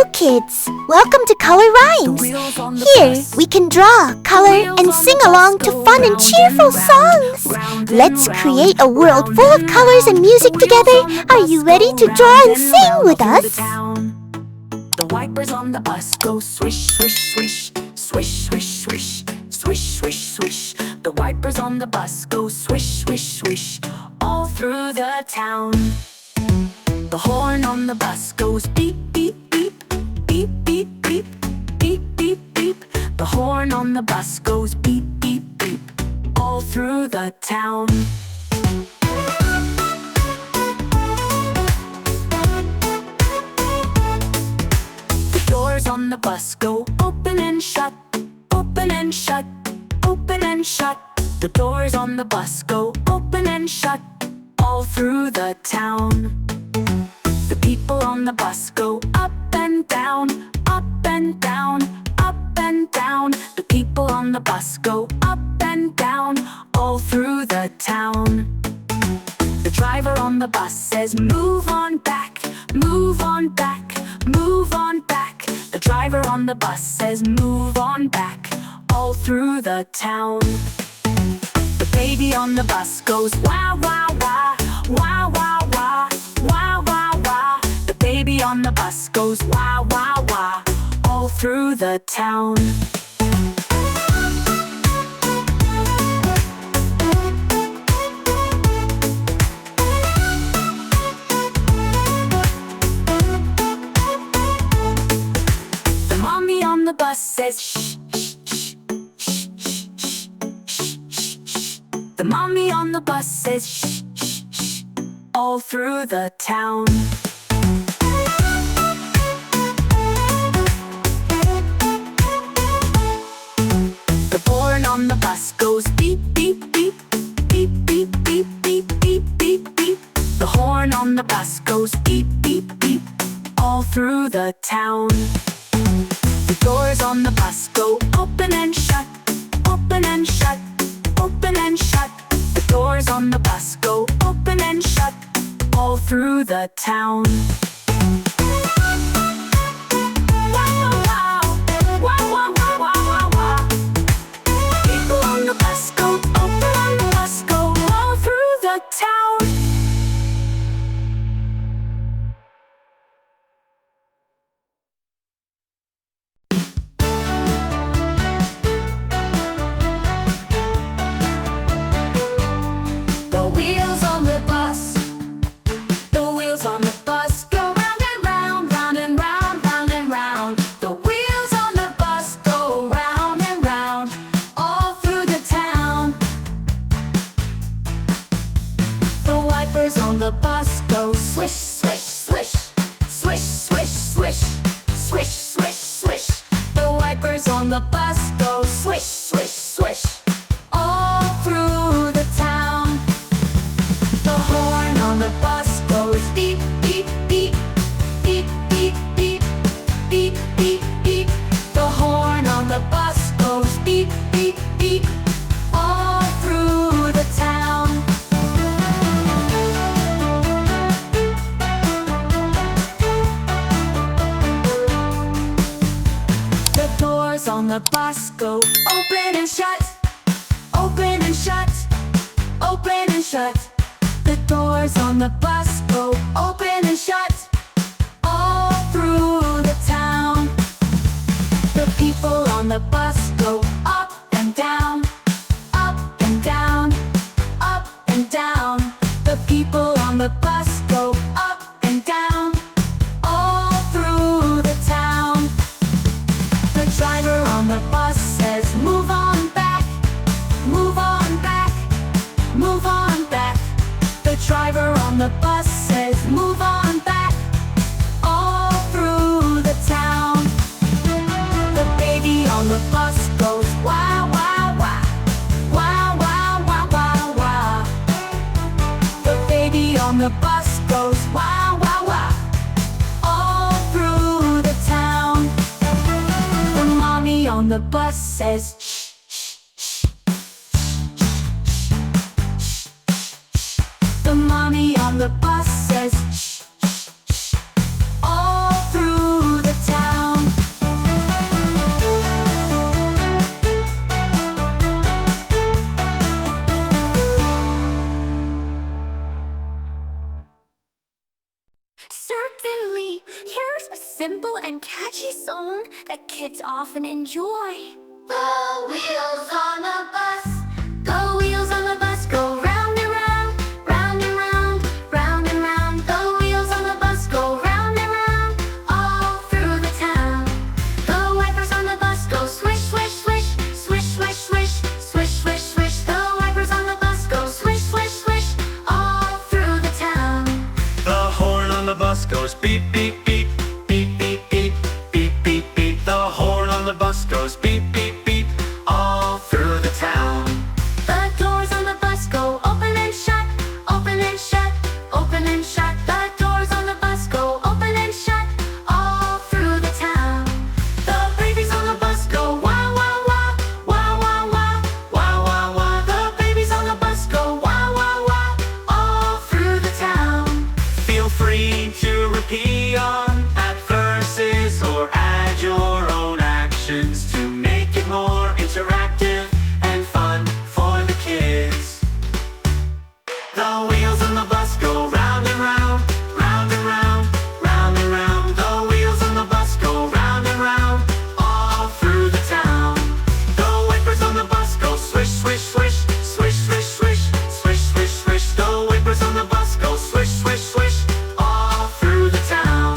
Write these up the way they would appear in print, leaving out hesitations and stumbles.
Hello kids! Welcome to Color Rhymes! Here, we can draw, color, and sing along to fun and cheerful songs! Let's create a world full of colors and music together! Are you ready to draw and sing with us? The wipers on the bus go swish, swish, swish, swish, swish, swish, swish, swish, swish. The wipers on the bus go swish, swish, swish, all through the town. The horn on the bus goes beep, beep, beep, beep, beep, beep, beep, beep, beep. The horn on the bus goes beep, beep, beep, all through the town. The doors on the bus go open and shut, open and shut, open and shut. The doors on the bus go open and shut, all through the town. The people on the bus go up and down, up and down, up and down. The people on the bus go up and down, all through the town. The driver on the bus says, move on back, move on back, move on back. The driver on the bus says, move on back, all through the town. The baby on the bus goes wah, wah, wah, wah, wah, wah, wah, wah, wah. The baby on the bus goes wah, wah, wah, all through the town. The mommy on the bus says shh, shh, shh, shh, shh, shh, shh, shh, shh. The mommy on the bus says shh, shh, shh, all through the town. The horn on the bus goes beep, beep, beep, beep, beep, beep, beep, beep, beep, beep. The horn on the bus goes beep, beep, beep, all through the town. The doors on the bus go open and shut, open and shut, open and shut. The doors on the bus go open and shut, all through the town. Wow, wow, wow, wow, wow, wow, wow, wow. People on the bus go open on the bus go all through the town. The wheels on the bus, the wheels on the bus go round and round, round and round, round and round. The wheels on the bus go round and round, all through the town. The wipers on the bus go swish, swish, swish, swish, swish, swish, swish, swish, swish. The wipers on the bus go swish, swish, swish, all through the town. The horn on the bus goes beep, beep, beep, beep, beep, beep, beep, beep, beep. The horn on the bus goes beep, beep, beep, all through the town. The doors on the bus go open and shut, open and shut, open and shut. The doors on the bus go open and shut, all through the town. The people on the bus go up and down, up and down, up and down. The people on the bus go up and down, all through the town. The driver on the bus says, move on back, move on back, move on back. The driver on the bus says, move on back, all through the town. The baby on the bus goes wah, wah, wah, wah, wah, wah, wah, wah. The baby on the bus goes wah, wah, wah, all through the town. The mommy on the bus says shh, shh, shh. The mommy on the bus says shh, shh, shh, all through the town. simple and catchy song that kids often enjoy. The wheels on the bus, the wheels on the bus go round and round, round and round, round and round. The wheels on the bus go round and round, all through the town. The wipers on the bus go swish, swish, swish, swish, swish, swish, swish, swish, swish. The wipers on the bus go swish, swish, swish, all through the town. The horn on the bus goes beep, beep, beep, beep, beep, beep, beep, beep, beep. The horn on the bus goes beep, beep, beep, all through the town. The doors on the bus go open and shut, open and shut, open and shut. The doors on the bus go open and shut, all through the town. The babies on the bus go wah, wah, wah, wah, wah, wah, wah, wah, wah. The babies on the bus go wah, wah, wah, all through the town. Feel free to repeat on at verses or add your own actions to make it more interactive and fun for the kids. The wheels on the bus go round and round, round and round, round and round. The wheels on the bus go round and round, all through the town. The wipers on the bus go swish, swish, swish, swish, swish, swish, swish, swish, swish. The wipers on the bus go swish, swish, swish, all through the town.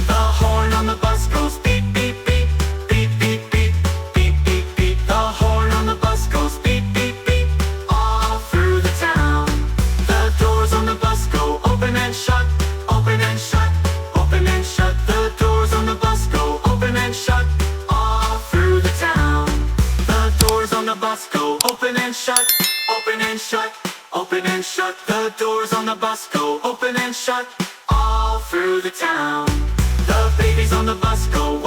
The horn on the bus goes beep, beep, beep, beep, beep, beep, beep, beep, beep. The horn on the bus goes beep, beep, beep, all through the town. The doors on the bus go open and shut, open and shut, open and shut. The doors on the bus go open and shut, all through the town. The doors on the bus go open and shut, open and shut, open and shut. The doors on the bus go open and shut, all through the town. The babies on the bus go